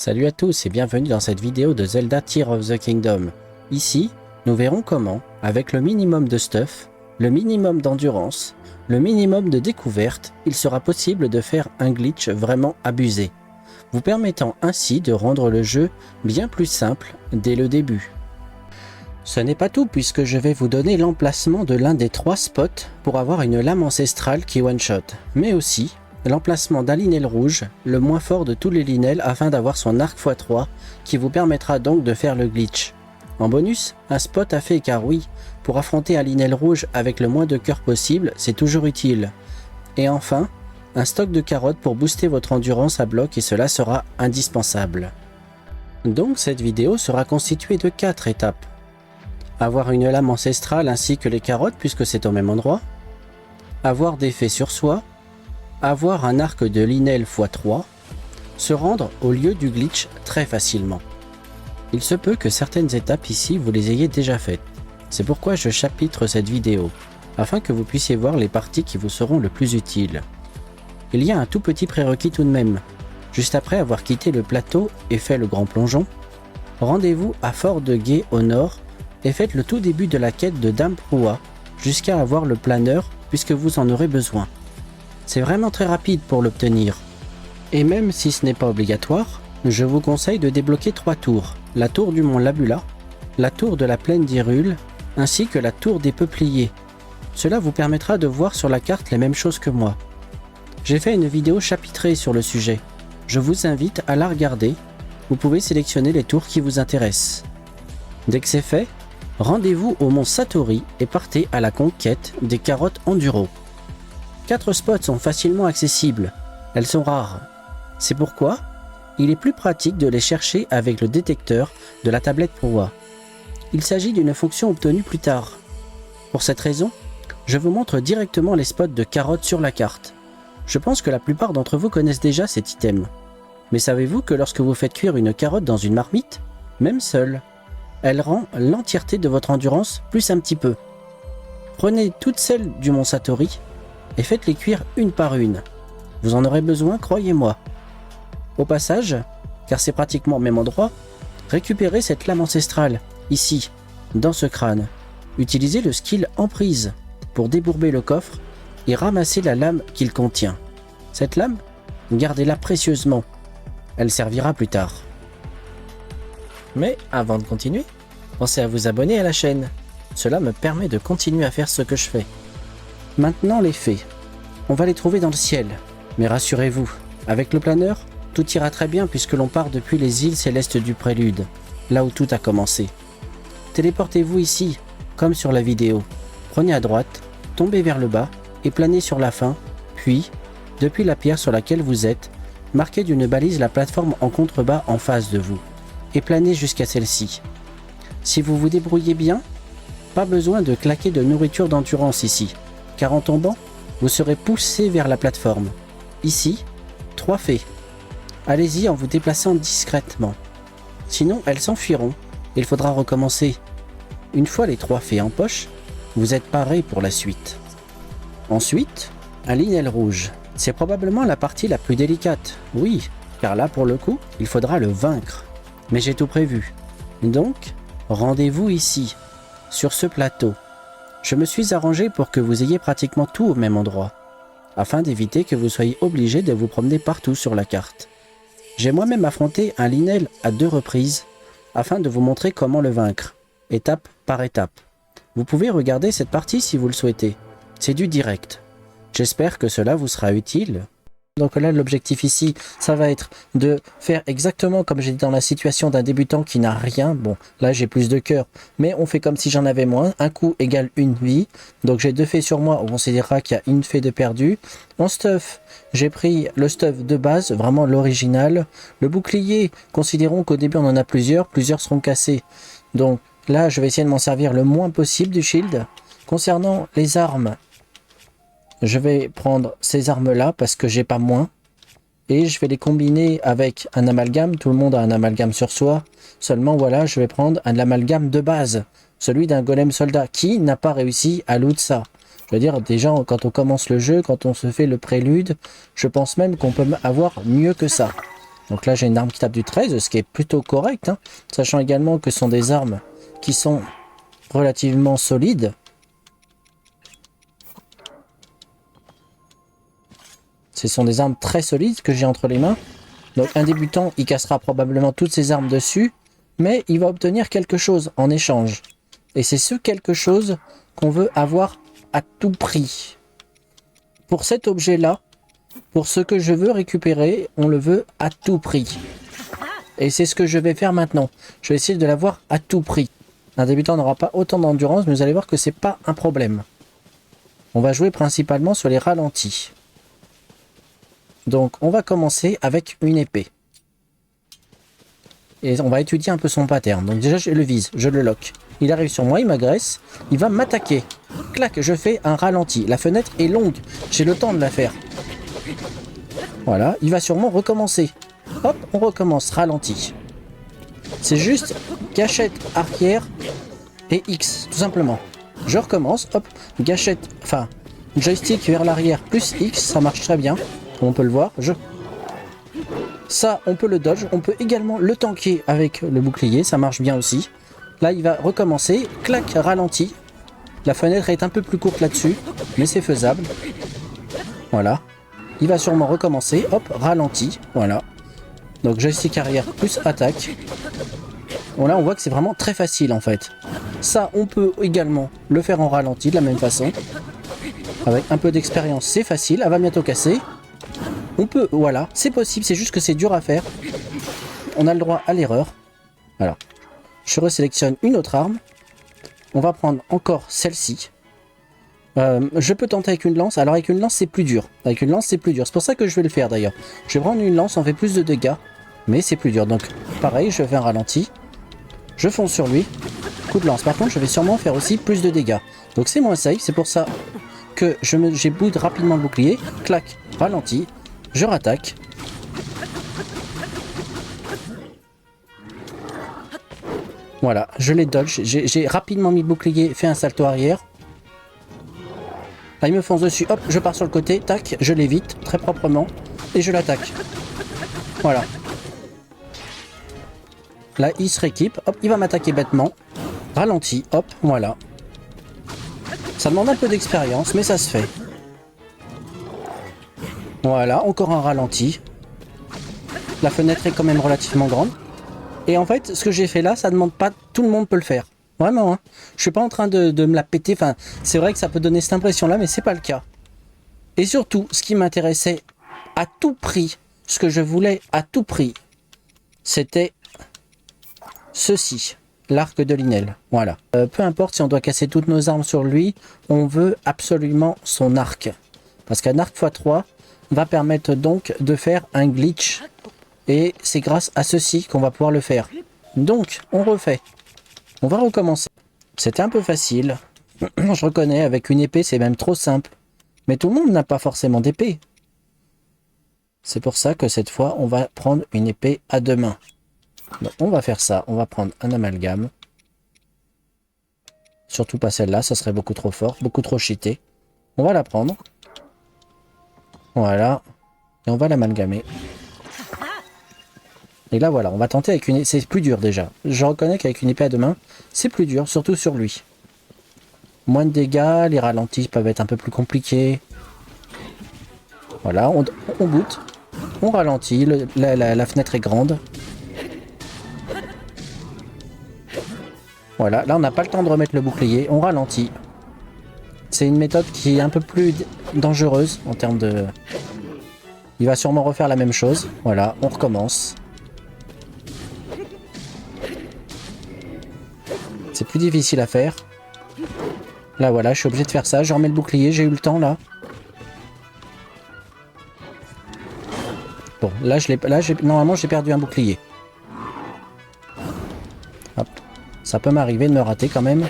Salut à tous et bienvenue dans cette vidéo de Zelda Tears of the Kingdom. Ici, nous verrons comment, avec le minimum de stuff, le minimum d'endurance, le minimum de découverte, il sera possible de faire un glitch vraiment abusé, vous permettant ainsi de rendre le jeu bien plus simple dès le début. Ce n'est pas tout puisque je vais vous donner l'emplacement de l'un des 3 spots pour avoir une lame ancestrale qui one-shot, mais aussi l'emplacement d'un linel rouge, le moins fort de tous les linels afin d'avoir son arc x3 qui vous permettra donc de faire le glitch. En bonus, un spot à fait car oui, pour affronter un linel rouge avec le moins de cœurs possible, c'est toujours utile. Et enfin, un stock de carottes pour booster votre endurance à bloc et cela sera indispensable. Donc cette vidéo sera constituée de 4 étapes. Avoir une lame ancestrale ainsi que les carottes puisque c'est au même endroit. Avoir des fées sur soi. Avoir un arc de linel x3, se rendre au lieu du glitch très facilement. Il se peut que certaines étapes ici vous les ayez déjà faites. C'est pourquoi je chapitre cette vidéo, afin que vous puissiez voir les parties qui vous seront le plus utiles. Il y a un tout petit prérequis tout de même. Juste après avoir quitté le plateau et fait le grand plongeon, rendez-vous à Fort de Guet au nord et faites le tout début de la quête de Dame Proua jusqu'à avoir le planeur puisque vous en aurez besoin. C'est vraiment très rapide pour l'obtenir. Et même si ce n'est pas obligatoire, je vous conseille de débloquer 3 tours. La tour du mont Labula, la tour de la plaine d'Hyrule, ainsi que la tour des Peupliers. Cela vous permettra de voir sur la carte les mêmes choses que moi. J'ai fait une vidéo chapitrée sur le sujet. Je vous invite à la regarder. Vous pouvez sélectionner les tours qui vous intéressent. Dès que c'est fait, rendez-vous au mont Satori et partez à la conquête des carottes enduro. 4 spots sont facilement accessibles, elles sont rares. C'est pourquoi il est plus pratique de les chercher avec le détecteur de la tablette Proua. Il s'agit d'une fonction obtenue plus tard. Pour cette raison, je vous montre directement les spots de carottes sur la carte. Je pense que la plupart d'entre vous connaissent déjà cet item. Mais savez-vous que lorsque vous faites cuire une carotte dans une marmite, même seule, elle rend l'entièreté de votre endurance plus un petit peu. Prenez toutes celles du mont Satori et faites-les cuire une par une. Vous en aurez besoin, croyez-moi. Au passage, car c'est pratiquement au même endroit, récupérez cette lame ancestrale, ici, dans ce crâne. Utilisez le skill Emprise pour débourber le coffre et ramasser la lame qu'il contient. Cette lame, gardez-la précieusement. Elle servira plus tard. Mais avant de continuer, pensez à vous abonner à la chaîne. Cela me permet de continuer à faire ce que je fais. Maintenant les fées, on va les trouver dans le ciel, mais rassurez-vous, avec le planeur, tout ira très bien puisque l'on part depuis les îles célestes du prélude, là où tout a commencé. Téléportez-vous ici, comme sur la vidéo, prenez à droite, tombez vers le bas et planez sur la fin, puis, depuis la pierre sur laquelle vous êtes, marquez d'une balise la plateforme en contrebas en face de vous, et planez jusqu'à celle-ci. Si vous vous débrouillez bien, pas besoin de claquer de nourriture d'endurance ici, car en tombant, vous serez poussé vers la plateforme. Ici, 3 fées. Allez-y en vous déplaçant discrètement. Sinon, elles s'enfuiront. Il faudra recommencer. Une fois les 3 fées en poche, vous êtes paré pour la suite. Ensuite, un linel rouge. C'est probablement la partie la plus délicate. Oui, car là, pour le coup, il faudra le vaincre. Mais j'ai tout prévu. Donc, rendez-vous ici, sur ce plateau. Je me suis arrangé pour que vous ayez pratiquement tout au même endroit, afin d'éviter que vous soyez obligé de vous promener partout sur la carte. J'ai moi-même affronté un linel à 2 reprises, afin de vous montrer comment le vaincre, étape par étape. Vous pouvez regarder cette partie si vous le souhaitez, c'est du direct. J'espère que cela vous sera utile. Donc là, l'objectif ici, ça va être de faire exactement comme j'ai dit dans la situation d'un débutant qui n'a rien. Bon, là j'ai plus de cœur, mais on fait comme si j'en avais moins. Un coup égale une vie. Donc j'ai 2 fées sur moi, on considérera qu'il y a une fée de perdu. En stuff, j'ai pris le stuff de base, vraiment l'original. Le bouclier, considérons qu'au début on en a plusieurs seront cassés. Donc là, je vais essayer de m'en servir le moins possible du shield. Concernant les armes, je vais prendre ces armes-là parce que j'ai pas moins. Et je vais les combiner avec un amalgame. Tout le monde a un amalgame sur soi. Seulement, voilà, je vais prendre un amalgame de base. Celui d'un golem soldat. Qui n'a pas réussi à loot ça? Je veux dire, déjà, quand on commence le jeu, quand on se fait le prélude, je pense même qu'on peut avoir mieux que ça. Donc là, j'ai une arme qui tape du 13, ce qui est plutôt correct, hein, sachant également que ce sont des armes qui sont relativement solides. Ce sont des armes très solides que j'ai entre les mains. Donc un débutant, il cassera probablement toutes ses armes dessus, mais il va obtenir quelque chose en échange. Et c'est ce quelque chose qu'on veut avoir à tout prix. Pour cet objet-là, pour ce que je veux récupérer, on le veut à tout prix. Et c'est ce que je vais faire maintenant. Je vais essayer de l'avoir à tout prix. Un débutant n'aura pas autant d'endurance, mais vous allez voir que c'est pas un problème. On va jouer principalement sur les ralentis. Donc on va commencer avec une épée. Et on va étudier un peu son pattern. Donc déjà je le vise, je le lock. Il arrive sur moi, il m'agresse, il va m'attaquer. Clac, je fais un ralenti. La fenêtre est longue, j'ai le temps de la faire. Voilà, il va sûrement recommencer. Hop, on recommence, ralenti. C'est juste gâchette arrière et X, tout simplement. Je recommence, hop, gâchette, enfin, joystick vers l'arrière plus X, ça marche très bien. On peut le voir, ça, on peut le dodge, on peut également le tanker avec le bouclier, ça marche bien aussi. Là, il va recommencer, clac, ralenti. La fenêtre est un peu plus courte là-dessus, mais c'est faisable. Voilà. Il va sûrement recommencer, hop, ralenti, voilà. Donc joystick arrière plus attaque. Bon, là, on voit que c'est vraiment très facile en fait. Ça, on peut également le faire en ralenti de la même façon. Avec un peu d'expérience, c'est facile, elle va bientôt casser. On peut, voilà, c'est possible, c'est juste que c'est dur à faire. On a le droit à l'erreur. Alors, je resélectionne une autre arme. On va prendre encore celle-ci. Je peux tenter avec une lance. Alors avec une lance, c'est plus dur. Avec une lance, c'est plus dur. C'est pour ça que je vais le faire d'ailleurs. Je vais prendre une lance, on fait plus de dégâts. Mais c'est plus dur. Donc, pareil, je fais un ralenti. Je fonce sur lui. Coup de lance. Par contre, je vais sûrement faire aussi plus de dégâts. Donc c'est moins safe. C'est pour ça que j'ai boude rapidement le bouclier. Clac, ralenti. Je rattaque. Voilà, je les dodge. J'ai rapidement mis le bouclier, fait un salto arrière. Là, il me fonce dessus. Hop, je pars sur le côté. Tac, je l'évite très proprement. Et je l'attaque. Voilà. Là, il se rééquipe. Hop, il va m'attaquer bêtement. Ralenti. Hop, voilà. Ça demande un peu d'expérience, mais ça se fait. Voilà, encore un ralenti. La fenêtre est quand même relativement grande. Et en fait, ce que j'ai fait là, ça demande pas... Tout le monde peut le faire. Vraiment, hein. Je suis pas en train de me la péter. Enfin, c'est vrai que ça peut donner cette impression-là, mais c'est pas le cas. Et surtout, ce qui m'intéressait à tout prix, ce que je voulais à tout prix, c'était ceci, l'arc de Linel. Voilà. Peu importe si on doit casser toutes nos armes sur lui, on veut absolument son arc. Parce qu'un arc x3 va permettre donc de faire un glitch. Et c'est grâce à ceci qu'on va pouvoir le faire. Donc, on refait. On va recommencer. C'était un peu facile. Je reconnais, avec une épée, c'est même trop simple. Mais tout le monde n'a pas forcément d'épée. C'est pour ça que cette fois, on va prendre une épée à deux mains. Donc, on va faire ça. On va prendre un amalgame. Surtout pas celle-là, ça serait beaucoup trop fort, beaucoup trop cheaté. On va la prendre. Voilà. Et on va l'amalgamer. Et là, voilà, on va tenter avec une... C'est plus dur déjà. Je reconnais qu'avec une épée à deux mains, c'est plus dur, surtout sur lui. Moins de dégâts, les ralentis peuvent être un peu plus compliqués. Voilà, on boot. On ralentit, la fenêtre est grande. Voilà, là on n'a pas le temps de remettre le bouclier, on ralentit. C'est une méthode qui est un peu plus dangereuse en termes de... Il va sûrement refaire la même chose. Voilà, on recommence. C'est plus difficile à faire. Là voilà, je suis obligé de faire ça. Je remets le bouclier, j'ai eu le temps là. Bon, là, normalement j'ai perdu un bouclier. Hop. Ça peut m'arriver de me rater quand même.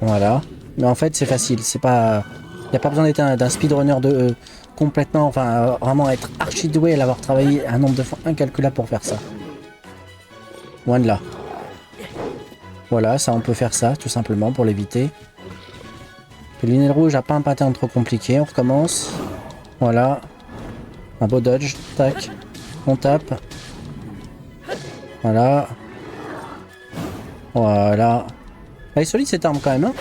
Voilà. Mais en fait c'est facile. C'est pas... Il n'y a pas besoin d'être d'un speedrunner de... complètement... Enfin, vraiment être archi doué à l'avoir travaillé un nombre de fois incalculable pour faire ça. Loin de là. Voilà, ça on peut faire ça tout simplement pour l'éviter. Le Linel rouge n'a pas un pattern trop compliqué, on recommence. Voilà. Un beau dodge, tac. On tape. Voilà. Voilà. Elle est solide cette arme quand même. Hein,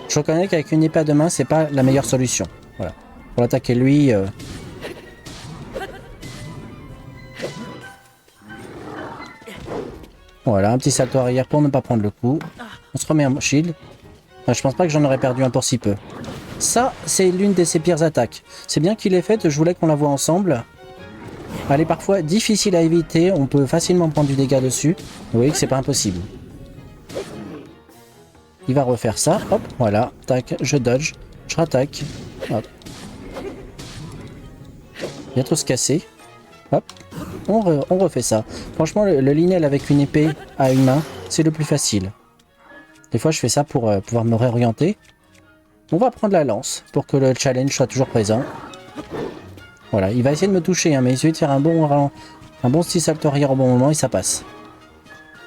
je reconnais qu'avec une épée à deux mains, c'est pas la meilleure solution. Voilà. Pour attaquer lui... Voilà, un petit salto arrière pour ne pas prendre le coup. On se remet un shield. Enfin, je pense pas que j'en aurais perdu un pour si peu. Ça, c'est l'une de ses pires attaques. C'est bien qu'il l'ait faite, je voulais qu'on la voie ensemble. Elle est parfois difficile à éviter, on peut facilement prendre du dégât dessus. Vous voyez que c'est pas impossible. Il va refaire ça, hop, voilà, tac, je dodge, je rattaque, hop. Bientôt se casser, hop, on refait ça. Franchement, le Linel avec une épée à une main, c'est le plus facile. Des fois, je fais ça pour pouvoir me réorienter. On va prendre la lance pour que le challenge soit toujours présent. Voilà, il va essayer de me toucher, hein, mais essayer de faire un bon style salto arrière au bon moment et ça passe.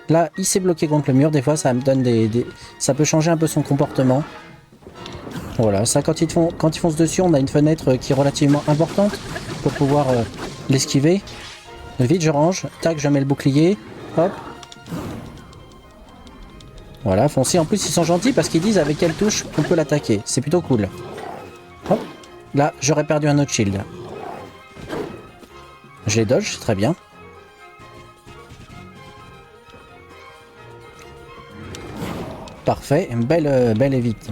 Là, il s'est bloqué contre le mur. Des fois, ça me donne ça peut changer un peu son comportement. Voilà, ça, quand ils foncent dessus, on a une fenêtre qui est relativement importante pour pouvoir l'esquiver. Vite, je range. Tac, je mets le bouclier. Hop. Voilà, foncez. En plus, ils sont gentils parce qu'ils disent avec quelle touche on peut l'attaquer. C'est plutôt cool. Hop. Là, j'aurais perdu un autre shield. Je les dodge, très bien. Parfait, belle et vite.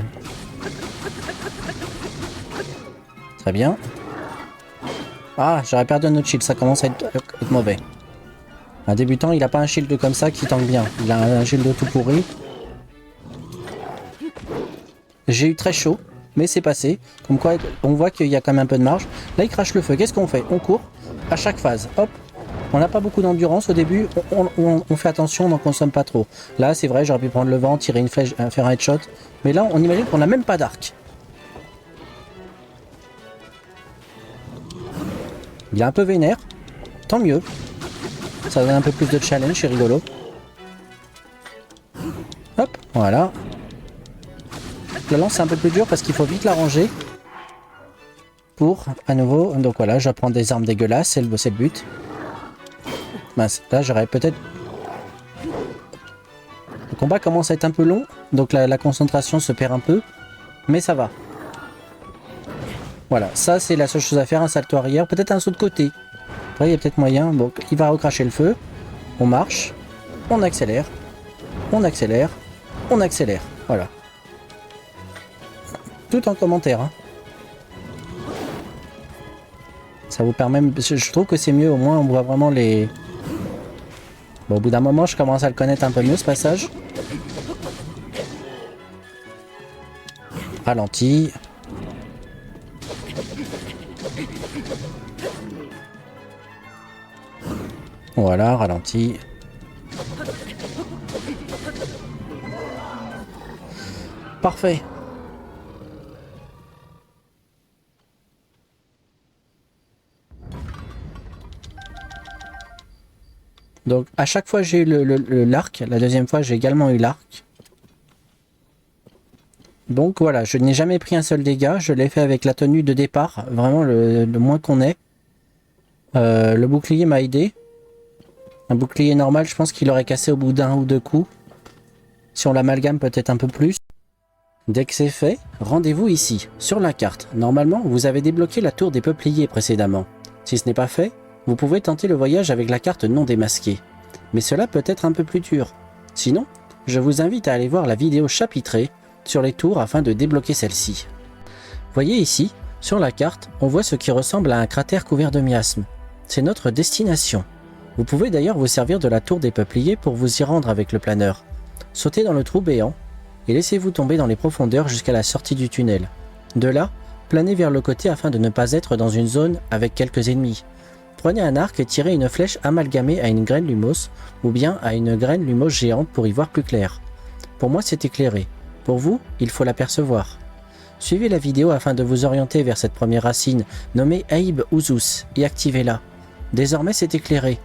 Très bien. Ah, j'aurais perdu un autre shield, ça commence à être mauvais. Un débutant, il a pas un shield comme ça qui tank bien. Il a un shield tout pourri. J'ai eu très chaud, mais c'est passé. Comme quoi, on voit qu'il y a quand même un peu de marge. Là, il crache le feu. Qu'est-ce qu'on fait? On court à chaque phase. Hop. On n'a pas beaucoup d'endurance au début. On fait attention, on n'en consomme pas trop. Là, c'est vrai, j'aurais pu prendre le vent, tirer une flèche, faire un headshot. Mais là, on imagine qu'on n'a même pas d'arc. Il est un peu vénère. Tant mieux. Ça donne un peu plus de challenge, c'est rigolo. Hop, voilà. La lance, c'est un peu plus dur parce qu'il faut vite la ranger. Pour, à nouveau, donc voilà, j'apprends des armes dégueulasses, c'est le but. Mince, là j'aurais peut-être... Le combat commence à être un peu long, donc la concentration se perd un peu, mais ça va. Voilà, ça c'est la seule chose à faire, un salto arrière, peut-être un saut de côté. Après il y a peut-être moyen, bon, il va recracher le feu, on marche, on accélère, on accélère, on accélère, voilà. Tout en commentaire, hein. Ça vous permet... Je trouve que c'est mieux, au moins on voit vraiment les... Bon, au bout d'un moment, je commence à le connaître un peu mieux, ce passage. Ralenti. Voilà, ralenti. Parfait. Donc à chaque fois j'ai eu l'arc, la deuxième fois j'ai également eu l'arc. Donc voilà, je n'ai jamais pris un seul dégât, je l'ai fait avec la tenue de départ, vraiment le moins qu'on ait. Le bouclier m'a aidé. Un bouclier normal, je pense qu'il aurait cassé au bout d'un ou deux coups. Si on l'amalgame peut-être un peu plus. Dès que c'est fait, rendez-vous ici, sur la carte. Normalement, vous avez débloqué la tour des peupliers précédemment. Si ce n'est pas fait, vous pouvez tenter le voyage avec la carte non démasquée. Mais cela peut être un peu plus dur. Sinon, je vous invite à aller voir la vidéo chapitrée sur les tours afin de débloquer celle-ci. Voyez ici, sur la carte, on voit ce qui ressemble à un cratère couvert de miasmes. C'est notre destination. Vous pouvez d'ailleurs vous servir de la tour des peupliers pour vous y rendre avec le planeur. Sautez dans le trou béant et laissez-vous tomber dans les profondeurs jusqu'à la sortie du tunnel. De là, planez vers le côté afin de ne pas être dans une zone avec quelques ennemis. Prenez un arc et tirez une flèche amalgamée à une graine lumos ou bien à une graine lumos géante pour y voir plus clair. Pour moi, c'est éclairé. Pour vous, il faut l'apercevoir. Suivez la vidéo afin de vous orienter vers cette première racine nommée Aib Uzus et activez-la. Désormais, c'est éclairé.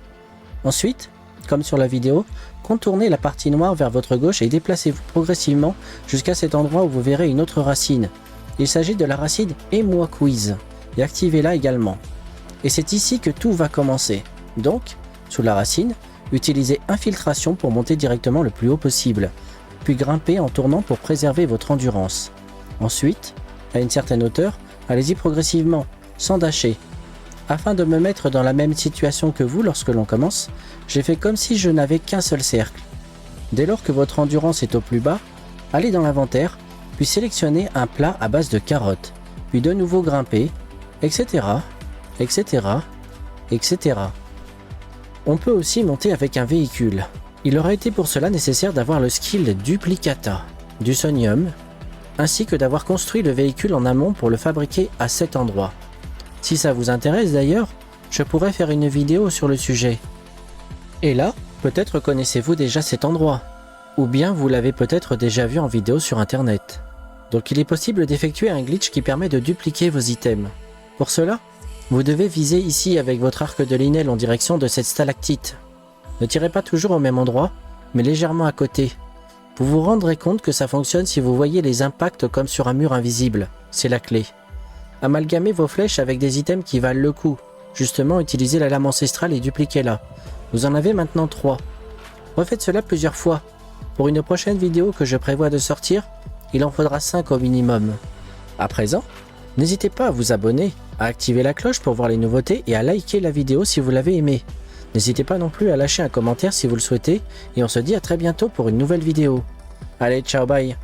Ensuite, comme sur la vidéo, contournez la partie noire vers votre gauche et déplacez-vous progressivement jusqu'à cet endroit où vous verrez une autre racine. Il s'agit de la racine Emoi Quiz et activez-la également. Et c'est ici que tout va commencer. Donc, sous la racine, utilisez infiltration pour monter directement le plus haut possible, puis grimpez en tournant pour préserver votre endurance. Ensuite, à une certaine hauteur, allez-y progressivement, sans dasher. Afin de me mettre dans la même situation que vous lorsque l'on commence, j'ai fait comme si je n'avais qu'un seul cercle. Dès lors que votre endurance est au plus bas, allez dans l'inventaire, puis sélectionnez un plat à base de carottes, puis de nouveau grimpez, etc., etc., etc. On peut aussi monter avec un véhicule. Il aura été pour cela nécessaire d'avoir le skill Duplicata, du Sonium, ainsi que d'avoir construit le véhicule en amont pour le fabriquer à cet endroit. Si ça vous intéresse d'ailleurs, je pourrais faire une vidéo sur le sujet. Et là, peut-être connaissez-vous déjà cet endroit, ou bien vous l'avez peut-être déjà vu en vidéo sur internet. Donc il est possible d'effectuer un glitch qui permet de dupliquer vos items. Pour cela, vous devez viser ici avec votre arc de Linel en direction de cette stalactite. Ne tirez pas toujours au même endroit, mais légèrement à côté. Vous vous rendrez compte que ça fonctionne si vous voyez les impacts comme sur un mur invisible, c'est la clé. Amalgamez vos flèches avec des items qui valent le coup. Justement, utilisez la lame ancestrale et dupliquez-la. Vous en avez maintenant 3. Refaites cela plusieurs fois. Pour une prochaine vidéo que je prévois de sortir, il en faudra 5 au minimum. À présent, n'hésitez pas à vous abonner, à activer la cloche pour voir les nouveautés et à liker la vidéo si vous l'avez aimée. N'hésitez pas non plus à lâcher un commentaire si vous le souhaitez et on se dit à très bientôt pour une nouvelle vidéo. Allez, ciao, bye!